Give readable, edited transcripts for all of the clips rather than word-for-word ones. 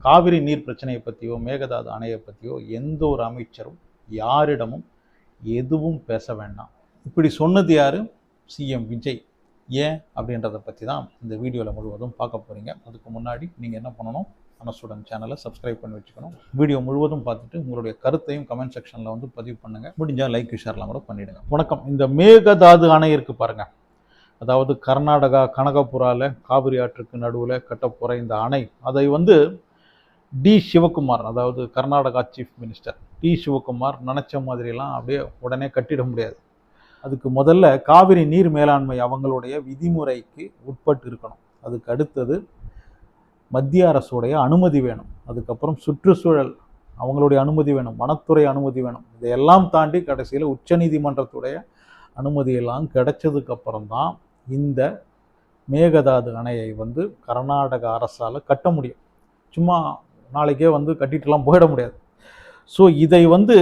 காவிரி நீர் பிரச்சனையை பற்றியோ மேகதாது அணையை பற்றியோ எந்த ஒரு அமைச்சரும் யாரிடமும் எதுவும் பேச வேண்டாம். இப்படி சொன்னது யாரு? சிஎம் விஜய். ஏன் அப்படின்றத பற்றி தான் இந்த வீடியோவில் முழுவதும் பார்க்க போகிறீங்க. அதுக்கு முன்னாடி நீங்கள் என்ன பண்ணணும், மனசுடன் சேனலை சப்ஸ்கிரைப் பண்ணி வச்சுக்கணும். வீடியோ முழுவதும் பார்த்துட்டு உங்களுடைய கருத்தையும் கமெண்ட் செக்ஷனில் வந்து பதிவு பண்ணுங்கள். முடிஞ்சால் லைக் ஷேர்லாம் கூட பண்ணிவிடுங்க. வணக்கம். இந்த மேகதாது அணை இருக்குது பாருங்கள், அதாவது கர்நாடகா கனகபுராவில் காவிரி ஆற்றுக்கு நடுவில் கட்டப்போகிற இந்த அணை, அதை வந்து டி சிவகுமார், அதாவது Karnataka chief minister D Shivakumar நினச்ச மாதிரிலாம் அப்படியே உடனே கட்டிட முடியாது. அதுக்கு முதல்ல காவிரி நீர் மேலாண்மை அவங்களுடைய விதிமுறைக்கு உட்பட்டு இருக்கணும். அதுக்கு அடுத்தது மத்திய அரசுடைய அனுமதி வேணும். அதுக்கப்புறம் சுற்றுச்சூழல் அவங்களுடைய அனுமதி வேணும், வனத்துறை அனுமதி வேணும். இதையெல்லாம் தாண்டி கடைசியில் உச்சநீதிமன்றத்துடைய அனுமதியெல்லாம் கிடைச்சதுக்கு அப்புறம்தான் இந்த மேகதாது அணையை வந்து கர்நாடக அரசால் கட்ட முடியும். சும்மா நாளைக்கே வந்து கட்டிட்டுலாம் போயிட முடியாது. ஸோ இதை வந்து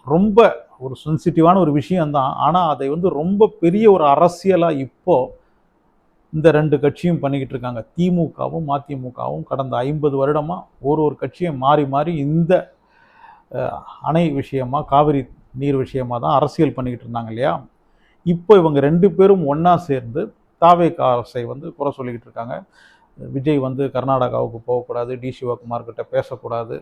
ரொம்ப ஒரு சென்சிட்டிவான ஒரு விஷயம்தான். ஆனால் அதை வந்து ரொம்ப பெரிய ஒரு அரசியலாக இப்போது இந்த ரெண்டு கட்சியும் பண்ணிக்கிட்டு இருக்காங்க. திமுகவும் அதிமுகவும் கடந்த 50 வருடமாக ஒரு கட்சியை மாறி மாறி இந்த அணை விஷயமா, காவிரி நீர் விஷயமா தான் அரசியல் பண்ணிக்கிட்டு இருந்தாங்க இல்லையா. இப்போ இவங்க ரெண்டு பேரும் ஒன்றா சேர்ந்து தாவேக அரசை வந்து குறை சொல்லிக்கிட்டு இருக்காங்க. விஜய் வந்து கர்நாடகாவுக்கு போகக்கூடாது, டி சிவகுமார் கிட்ட பேசக்கூடாது,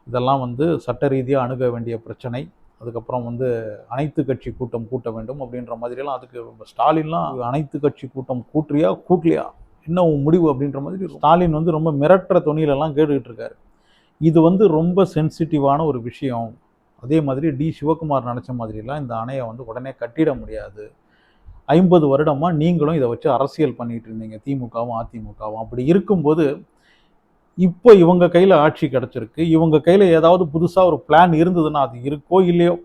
இதெல்லாம் வந்து சட்ட ரீதியாக அணுக வேண்டிய பிரச்சனை. அதுக்கப்புறம் வந்து அனைத்து கட்சி கூட்டம் கூட்ட வேண்டும் அப்படின்ற மாதிரியெல்லாம். அதுக்கு ஸ்டாலின்லாம் அனைத்து கட்சி கூட்டம் கூட்டலையா என்ன முடிவு அப்படின்ற மாதிரி ஸ்டாலின் வந்து ரொம்ப மிரட்டுற தொனியிலெல்லாம் கேட்டுக்கிட்டு இருக்காரு. இது வந்து ரொம்ப சென்சிட்டிவான ஒரு விஷயம். அதே மாதிரி டி சிவகுமார் நினச்ச மாதிரிலாம் இந்த அணையை வந்து உடனே கட்டிட முடியாது. 50 வருடமாக நீங்களும் இதை வச்சு அரசியல் பண்ணிட்டு இருந்தீங்க, திமுகவும் அதிமுகவும். அப்படி இருக்கும்போது இப்போ இவங்க கையில் ஆட்சி கிடச்சிருக்கு. இவங்க கையில் ஏதாவது புதுசாக ஒரு பிளான் இருந்ததுன்னா, அது இருக்கோ இல்லையோ,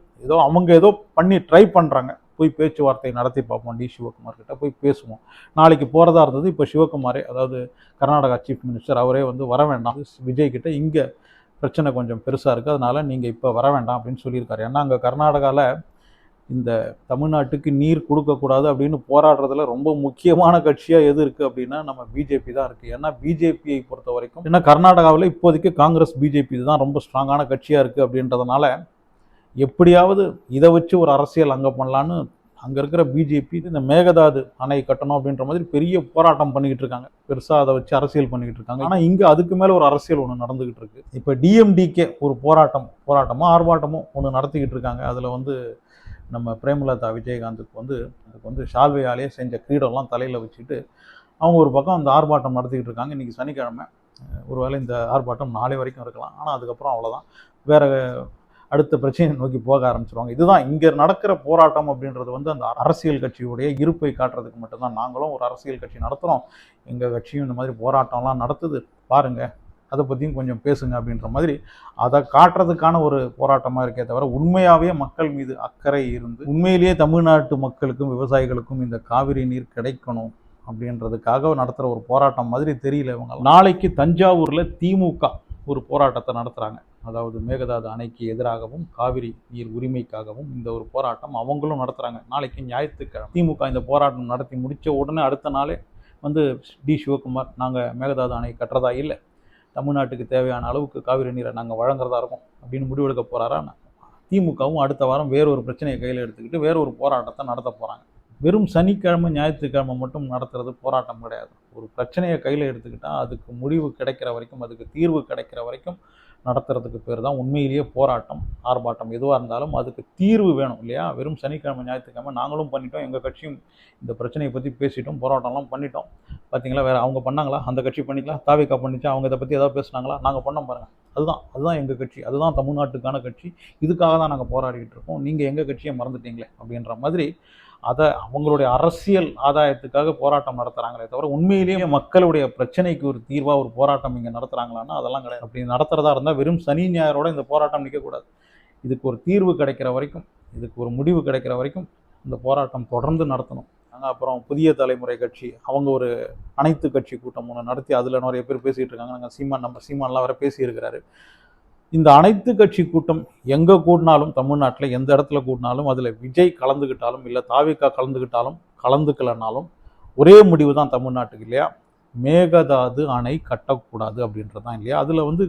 அவங்க ஏதோ பண்ணி ட்ரை பண்ணுறாங்க. போய் பேச்சுவார்த்தை நடத்தி பார்ப்போம், டி சிவகுமார் கிட்ட போய் பேசுவோம். நாளைக்கு போகிறதா இருந்தது. இப்போ சிவகுமாரே, அதாவது கர்நாடகா சீஃப் மினிஸ்டர், அவரே வந்து வர வேண்டாம் விஜய் கிட்ட, இங்கே பிரச்சனை கொஞ்சம் பெருசாக இருக்குது, அதனால் நீங்கள் இப்போ வர வேண்டாம் அப்படின்னு சொல்லியிருக்காரு. ஏன்னா அங்கே கர்நாடகாவில் இந்த தமிழ்நாட்டுக்கு நீர் கொடுக்கக்கூடாது அப்படின்னு போராடுறதுல ரொம்ப முக்கியமான கட்சியாக எது இருக்குது அப்படின்னா நம்ம பிஜேபி தான் இருக்குது. ஏன்னா பிஜேபியை பொறுத்த வரைக்கும், ஏன்னா கர்நாடகாவில் இப்போதைக்கு காங்கிரஸ் பிஜேபி இதுதான் ரொம்ப ஸ்ட்ராங்கான கட்சியாக இருக்குது அப்படின்றதுனால எப்படியாவது இதை வச்சு ஒரு அரசியல் அங்கே பண்ணலான்னு அங்கே இருக்கிற பிஜேபி இந்த மேகதாது அணை கட்டணும் அப்படின்ற மாதிரி பெரிய போராட்டம் பண்ணிக்கிட்டு இருக்காங்க. பெருசாக அதை வச்சு அரசியல் பண்ணிக்கிட்டு இருக்காங்க. ஆனால் இங்கே அதுக்கு மேலே ஒரு அரசியல் ஒன்று நடந்துக்கிட்டு இருக்கு. இப்போ டிஎம்டிகே ஒரு போராட்டமோ ஆர்ப்பாட்டமோ ஒன்று நடத்திக்கிட்டு இருக்காங்க. அதில் வந்து நம்ம பிரேமலதா விஜயகாந்துக்கு வந்து அதுக்கு வந்து ஷால்வையாலேயே செஞ்ச கிரீடம்லாம் தலையில் வச்சுட்டு அவங்க ஒரு பக்கம் அந்த ஆர்ப்பாட்டம் நடத்திக்கிட்டு இருக்காங்க. இன்றைக்கி சனிக்கிழமை. ஒருவேளை இந்த ஆர்ப்பாட்டம் நாளை வரைக்கும் இருக்கலாம். ஆனால் அதுக்கப்புறம் அவ்வளோதான், வேறு அடுத்த பிரச்சனையை நோக்கி போக ஆரம்பிச்சிருவாங்க. இதுதான் இங்கே நடக்கிற போராட்டம் அப்படின்றது வந்து அந்த அரசியல் கட்சியுடைய இருப்பை காட்டுறதுக்கு மட்டும்தான். நாங்களும் ஒரு அரசியல் கட்சி நடத்துகிறோம், எங்கள் கட்சியும் இந்த மாதிரி போராட்டம்லாம் நடத்துது, பாருங்கள், அதை பற்றியும் கொஞ்சம் பேசுங்க அப்படின்ற மாதிரி அதை காட்டுறதுக்கான ஒரு போராட்டமாக இருக்கே தவிர உண்மையாகவே மக்கள் மீது அக்கறை இருந்து உண்மையிலேயே தமிழ்நாட்டு மக்களுக்கும் விவசாயிகளுக்கும் இந்த காவிரி நீர் கிடைக்கணும் அப்படின்றதுக்காக நடத்துகிற ஒரு போராட்டம் மாதிரி தெரியல இவங்க. நாளைக்கு தஞ்சாவூரில் திமுக ஒரு போராட்டத்தை நடத்துகிறாங்க. அதாவது மேகதாது அணைக்கு எதிராகவும் காவிரி நீர் உரிமைக்காகவும் இந்த ஒரு போராட்டம் அவங்களும் நடத்துகிறாங்க. நாளைக்கு ஞாயிற்றுக்கிழமை திமுக இந்த போராட்டம் நடத்தி முடித்த உடனே அடுத்த நாளே வந்து டி சிவகுமார், நாங்கள் மேகதாது அணை கட்டுறதா இல்லை, தமிழ்நாட்டுக்கு தேவையான அளவுக்கு காவிரி நீரை நாங்கள் வழங்குறதா இருக்கோம் அப்படின்னு முடிவெடுக்க போகிறாரா. திமுகவும் அடுத்த வாரம் வேறொரு பிரச்சனையை கையில் எடுத்துக்கிட்டு வேற ஒரு போராட்டத்தை நடத்த போகிறாங்க. வெறும் சனிக்கிழமை ஞாயிற்றுக்கிழமை மட்டும் நடத்துறது போராட்டம் கிடையாது. ஒரு பிரச்சனையை கையில் எடுத்துக்கிட்டால் அதுக்கு முடிவு கிடைக்கிற வரைக்கும், அதுக்கு தீர்வு கிடைக்கிற வரைக்கும் நடத்துறதுக்கு பேர் தான் உண்மையிலேயே போராட்டம், ஆர்ப்பாட்டம். எதுவாக இருந்தாலும் அதுக்கு தீர்வு வேணும் இல்லையா. வெறும் சனிக்கிழமை ஞாயிற்றுக்கிழமை நாங்களும் பண்ணிட்டோம், எங்கள் கட்சியும் இந்த பிரச்சனையை பற்றி பேசிட்டோம், போராட்டம்லாம் பண்ணிட்டோம், பார்த்தீங்களா, வேறு அவங்க பண்ணாங்களா, அந்த கட்சி பண்ணிக்கலாம், தாவேகா பண்ணிச்சா, அவங்க இதை பற்றி ஏதாவது பேசுனாங்களா, நாங்கள் பண்ணோம் பாருங்கள், அதுதான் எங்கள் கட்சி, அதுதான் தமிழ்நாட்டுக்கான கட்சி, இதுக்காக தான் நாங்கள் போராடிக்கிட்டு இருக்கோம், நீங்கள் எங்கள் கட்சியை மறந்துட்டீங்களே அப்படின்ற மாதிரி அதை அவங்களுடைய அரசியல் ஆதாயத்துக்காக போராட்டம் நடத்துகிறாங்களே தவிர உண்மையிலேயே மக்களுடைய பிரச்சனைக்கு ஒரு தீர்வாக ஒரு போராட்டம் இங்கே நடத்துகிறாங்களான்னா அதெல்லாம் கிடையாது. அப்படி நடத்துகிறதா இருந்தால் வெறும் சனி ஞாயிறோட இந்த போராட்டம் நிற்கக்கூடாது. இதுக்கு ஒரு தீர்வு கிடைக்கிற வரைக்கும், இதுக்கு ஒரு முடிவு கிடைக்கிற வரைக்கும் இந்த போராட்டம் தொடர்ந்து நடத்தணும். அப்புறம் புதிய தலைமுறை கட்சி அவங்க ஒரு அனைத்து கட்சி கூட்டம் ஒன்று நடத்தி அதில் நிறைய பேர் பேசிகிட்டு இருக்காங்க. நம்ம சீமான்லாம் வர பேசியிருக்கிறாரு. இந்த அனைத்து கட்சி கூட்டம் எங்கே கூடினாலும், தமிழ்நாட்டில் எந்த இடத்துல கூடினாலும், அதில் விஜய் கலந்துக்கிட்டாலும் இல்லை தாவேகா கலந்துக்கிட்டாலும் கலந்துக்கலனாலும் ஒரே முடிவு தான் தமிழ்நாட்டுக்கு இல்லையா. மேகதாது அணை கட்டக்கூடாது அப்படின்றது தான் இல்லையா. அதில் வந்து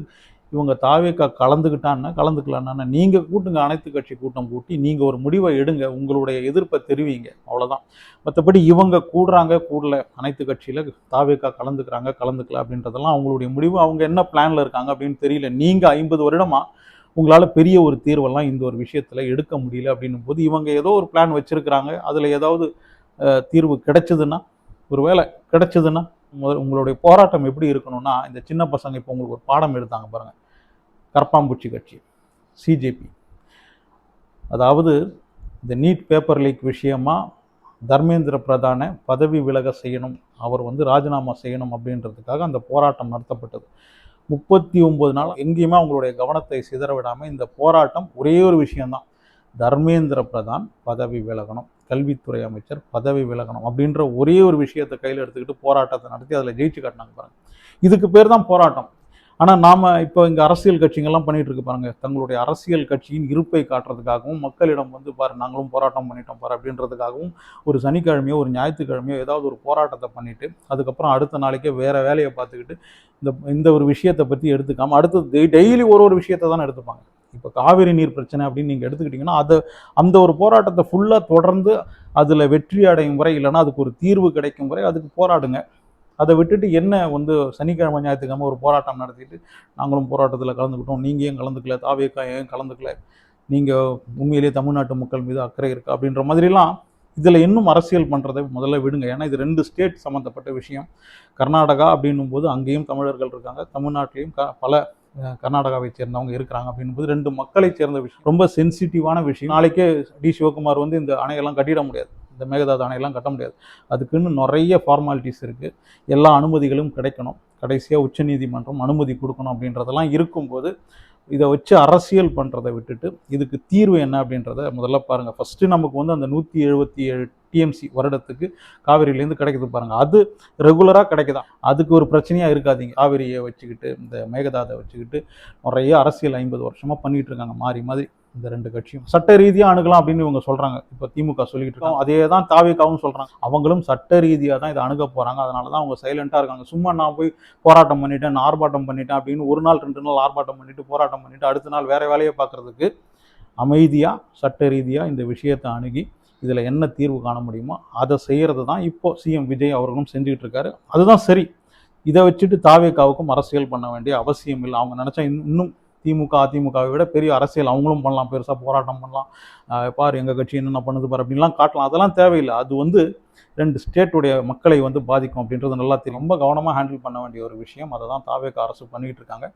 இவங்க தாவேக்கா கலந்துக்கிட்டான்னா கலந்துக்கலான்னா நீங்கள் கூட்டுங்க, அனைத்து கட்சி கூட்டம் கூட்டி நீங்கள் ஒரு முடிவை எடுங்க, உங்களுடைய எதிர்ப்பை தெரிவிங்க, அவ்வளோதான். மற்றபடி இவங்க கூடுறாங்க கூடல, அனைத்து கட்சியில் தாவேக்கா கலந்துக்கிறாங்க கலந்துக்கல அப்படின்றதெல்லாம் அவங்களுடைய முடிவு. அவங்க என்ன பிளானில் இருக்காங்க அப்படின்னு தெரியல. நீங்கள் 50 வருடமாக உங்களால் பெரிய ஒரு தீர்வெல்லாம் இந்த ஒரு விஷயத்தில் எடுக்க முடியல அப்படின்னும் போது இவங்க ஏதோ ஒரு பிளான் வச்சுருக்கிறாங்க. அதில் ஏதாவது தீர்வு கிடைச்சதுன்னா, ஒரு வேளை கிடைச்சதுன்னா உங்களுடைய போராட்டம் எப்படி இருக்கணும்னா, இந்த சின்ன பசங்க இப்போ உங்களுக்கு ஒரு பாடம் எடுத்தாங்க பாருங்கள், கரப்பாம்பூச்சி கட்சி சிஜேபி. அதாவது இந்த நீட் பேப்பர் லீக் விஷயமா தர்மேந்திர பிரதானை பதவி விலக செய்யணும், அவர் வந்து ராஜினாமா செய்யணும் அப்படின்றதுக்காக அந்த போராட்டம் நடத்தப்பட்டது. 39 நாள் எங்கேயுமே அவங்களுடைய கவனத்தை சிதற விடாமல் இந்த போராட்டம் ஒரே ஒரு விஷயம்தான், தர்மேந்திர பிரதான் பதவி விலகணும், கல்வித்துறை அமைச்சர் பதவி விலகணும் அப்படின்ற ஒரே ஒரு விஷயத்தை கையில் எடுத்துக்கிட்டு போராட்டத்தை நடத்தி அதில் ஜெயிச்சு காட்டினாங்க பாருங்க. இதுக்கு பேர் தான் போராட்டம். ஆனால் நாம் இப்போ இங்கே அரசியல் கட்சிகள்லாம் பண்ணிட்டு இருக்கு பாருங்க, தங்களுடைய அரசியல் கட்சியின் இருப்பை காட்டுறதுக்காகவும் மக்களிடம் வந்து பாரு நாங்களும் போராட்டம் பண்ணிட்டோம் பாரு அப்படின்றதுக்காகவும் ஒரு சனிக்கிழமையோ ஒரு ஞாயிற்றுக்கிழமையோ ஏதாவது ஒரு போராட்டத்தை பண்ணிட்டு அதுக்கப்புறம் அடுத்த நாளைக்கே வேற வேலையை பார்த்துக்கிட்டு இந்த ஒரு விஷயத்தை பற்றி எடுத்துக்காமல் அடுத்து டெய்லி ஒரு விஷயத்தை தானே எடுத்துப்பாங்க. இப்போ காவிரி நீர் பிரச்சனை அப்படின்னு நீங்கள் எடுத்துக்கிட்டிங்கன்னா அந்த ஒரு போராட்டத்தை ஃபுல்லாக தொடர்ந்து அதில் வெற்றி அடையும் வரை, இல்லைன்னா அதுக்கு ஒரு தீர்வு கிடைக்கும் வரை அதுக்கு போராடுங்க. அதை விட்டுட்டு என்ன வந்து சனிக்கிழமை ஞாயிற்றுக்கிழமை ஒரு போராட்டம் நடத்திட்டு நாங்களும் போராட்டத்தில் கலந்துக்கிட்டோம், நீங்கள் ஏன் கலந்துக்கல, தாவேக்கா ஏன் கலந்துக்கல, நீங்கள் உண்மையிலேயே தமிழ்நாட்டு மக்கள் மீது அக்கறை இருக்கா அப்படின்ற மாதிரிலாம் இதில் இன்னும் அரசியல் பண்ணுறதை முதல்ல விடுங்க. ஏன்னா இது 2 ஸ்டேட் சம்மந்தப்பட்ட விஷயம். கர்நாடகா அப்படின்னும் போது அங்கேயும் தமிழர்கள் இருக்காங்க, தமிழ்நாட்டிலையும் பல கர்நாடகாவை சேர்ந்தவங்க இருக்கிறாங்க அப்படின்போது 2 மக்களை சேர்ந்த விஷயம், ரொம்ப சென்சிட்டிவான விஷயம். நாளைக்கே டி சிவகுமார் வந்து இந்த அணையெல்லாம் கட்டிட முடியாது, இந்த மேகதாது அணையெல்லாம் கட்ட முடியாது. அதுக்குன்னு நிறைய ஃபார்மாலிட்டிஸ் இருக்குது, எல்லா அனுமதிகளும் கிடைக்கணும், கடைசியாக உச்சநீதிமன்றம் அனுமதி கொடுக்கணும் அப்படின்றதெல்லாம் இருக்கும்போது இதை வச்சு அரசியல் பண்ணுறதை விட்டுட்டு இதுக்கு தீர்வு என்ன அப்படின்றத முதல்ல பாருங்கள். ஃபஸ்ட்டு நமக்கு வந்து அந்த 177 டிஎம்சி வருடத்துக்கு காவிரியிலேருந்து கிடைக்குது பாருங்கள், அது ரெகுலராக கிடைக்குதான், அதுக்கு ஒரு பிரச்சனையாக இருக்காதீங்க. காவிரியை வச்சுக்கிட்டு இந்த மேகதாதை வச்சுக்கிட்டு நிறைய அரசியல் 50 வருஷமாக பண்ணிகிட்டு இருக்காங்க மாறி மாதிரி இந்த 2 கட்சியும். சட்ட ரீதியாக அணுகலாம் அப்படின்னு இவங்க சொல்கிறாங்க, இப்போ திமுக சொல்லிட்டு இருக்காங்க, அதே தான் தாவேக்காவும் சொல்கிறாங்க. அவங்களும் சட்ட ரீதியாக தான் இதை அணுக போகிறாங்க. அதனால தான் அவங்க சைலண்ட்டாக இருக்காங்க. சும்மா நான் போய் போராட்டம் பண்ணிட்டேன், ஆர்ப்பாட்டம் பண்ணிட்டேன் அப்படின்னு ஒரு நாள் 2 நாள் ஆர்ப்பாட்டம் பண்ணிட்டு போராட்டம் பண்ணிட்டு அடுத்த நாள் வேற வேலையை பார்க்கறதுக்கு அமைதியாக சட்ட ரீதியாக இந்த விஷயத்தை அணுகி இதில் என்ன தீர்வு காண முடியுமோ அதை செய்கிறது தான் இப்போ சிஎம் விஜய் அவர்களும் செஞ்சுக்கிட்டு இருக்காரு. அதுதான் சரி. இதை வச்சுட்டு தாவேக்காவுக்கும் அரசியல் பண்ண வேண்டிய அவசியம் இல்லை. அவங்க நினச்சா இன்னும் திமுக அதிமுகவை விட பெரிய அரசியல் அவங்களும் பண்ணலாம், பெருசாக போராட்டம் பண்ணலாம், பார் எங்கள் கட்சி என்னென்ன பண்ணுது பார் அப்படின்லாம் காட்டலாம். அதெல்லாம் தேவையில்லை. அது வந்து 2 ஸ்டேட்டுடைய மக்களை வந்து பாதிக்கும் அப்படின்றது நல்லா தெரியும். ரொம்ப கவனமாக ஹேண்டில் பண்ண வேண்டிய ஒரு விஷயம். அதை தான் தாவேக்கா அரசு பண்ணிகிட்டு இருக்காங்க.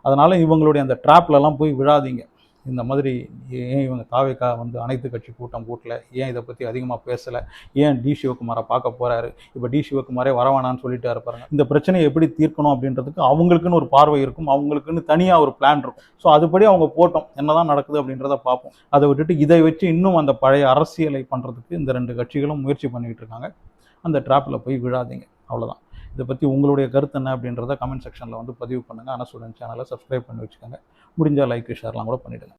அதனால் இவங்களுடைய அந்த ட்ராப்லலாம் போய் விழாதீங்க. இந்த மாதிரி ஏன் இவங்க தாவேக்கா வந்து அனைத்து கட்சி கூட்டம் கூட்டல, ஏன் இதை பற்றி அதிகமாக பேசலை, ஏன் டி சிவகுமாரை பார்க்க போகிறாரு, இப்போ டி சிவகுமாரே வரவானான்னு சொல்லிட்டு இருப்பாருங்க. இந்த பிரச்சனையை எப்படி தீர்க்கணும் அப்படின்றதுக்கு அவங்களுக்குன்னு ஒரு பார்வை இருக்கும், அவங்களுக்குன்னு தனியாக ஒரு பிளான் இருக்கும். ஸோ அதுபடி அவங்க போட்டோம், என்னதான் நடக்குது அப்படின்றத பார்ப்போம். அதை விட்டுட்டு இதை வச்சு இன்னும் அந்த பழைய அரசியலை பண்ணுறதுக்கு இந்த 2 கட்சிகளும் முயற்சி பண்ணிக்கிட்டு இருக்காங்க. அந்த ட்ராப்பில் போய் விழாதீங்க, அவ்வளோதான். இதை பற்றி உங்களுடைய கருத்து என்ன அப்படின்றத கமெண்ட் செக்ஷனில் வந்து பதிவு பண்ணுங்கள். அனசுடன் சேனலை சப்ஸ்கிரைப் பண்ணி வச்சுக்கோங்க. முடிஞ்சால் லைக் ஷேர்லாம் கூட பண்ணிவிடுங்க.